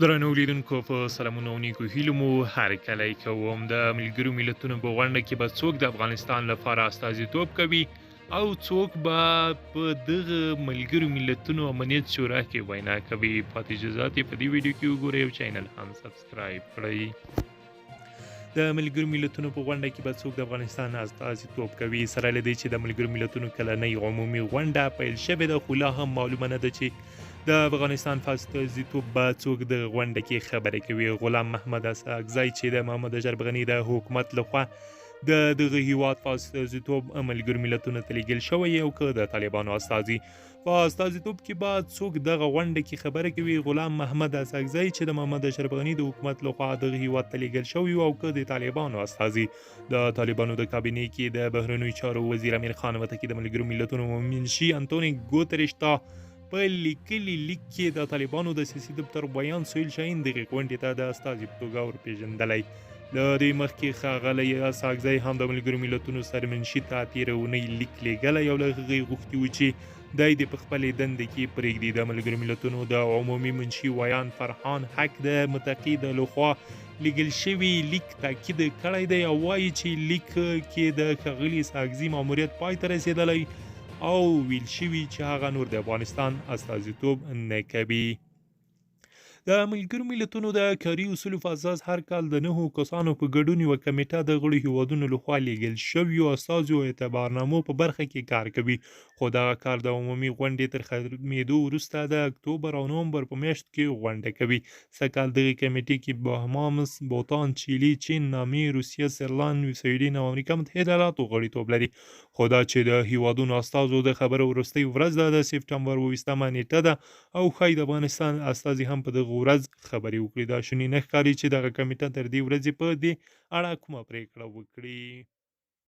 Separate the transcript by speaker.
Speaker 1: درنو لیدونکو په سلامونه او نیکو هیلو مو هرکلی کوم. د ملګرو ملتونو په غونډه کې به څوک د افغانستان لپاره استازیتوب کوي او څوک به په دغه ملګرو ملتونو امنیت شورا کې وینا کوي. پاتې جزئیات یې په دې ویډیو کې وګورئ او چینل هم سبسکرایب کړئ. د ملګرو ملتونو په غونډه کې به څوک د افغانستان استازیتوب کوي. سره له دې چې د ملګرو ملتونو کلنۍ عمومي غونډه پیل شوې ده، خو لا هم معلومه نه ده چې د افغانستان په استازیتوب به څوک د غونډه کې خبرې کوي. غلام محمد اسحقزی چې د محمد اشرف غني د حکومت لخوا د دغه هیواد په استازیتوب ملګرو ملتونو ته لیږل شوی او که د طالبانو استازي په استازیتوب کې به څوک دغه غونډه کې خبرې کوي. غلام محمد اسحقزی چې د محمد اشرف غني د حکومت لخوا دغه هیواد ته لیږل شوی او که د طالبانو استازي د طالبانو د کابینې کې د بهرنیو چارو وزیر امیر خان وتکي د ملګرو ملتونو منشي انټونی ګوتریش ته په لیکلي لیک کې د طالبانو د سیاسي دفتر بیان سهیل شاهین دغې غونډې ته د استازي په توګه ورپېژندلی. له دې مخکې ښاغلی اسحقزی هم د ملګرو ملتونو سرمنشي ته تېره اونۍ لیک لیږلی او له هغې غوښتي وو چې دی د په خپلې دندې کې پرېږدي. د ملګرو ملتونو د عمومي منشي ویان فرحان حق د متقي د لخوا لیږل شوي لیک تاکید کړی دی او وایي چې لیک کې د ښاغلي اسحقزي ماموریت پای ته رسېدلی او ویل شوي چې هغه نور د افغانستان استازیتوب نه کوي. د ملګرو ملتونو د کاري اصولو په اساس هر کال د 9 کسانو په ګډون یوه کمیټه د غړو هیوادونو لخوا لیږل شویو استازو اعتبارنامو په برخه کې کار کوي، خو دغه کار د عمومي غونډې تر ختمېدو وروسته د اکتوبر او نومبر په میاشت کې غونډه کوي. سږکال دغې کمیټې کې بهاماس، بوتان، چیلي، چین، نامي، روسیه، سرلان، سویډن او امریکا متحده ایالاتو غړیتوب لري. خو دا چې د هیوادونو استازو د خبرو وروستۍ ورځ د سپټمبر 28مه نیټه ده او ښایي د افغانستان استازي هم په دغه ورځ خبرې وکړي. دا شونې نه ښکاري چې دغه کمیټه تر دې ورځې په دې اړه کومه پرېکړه وکړي.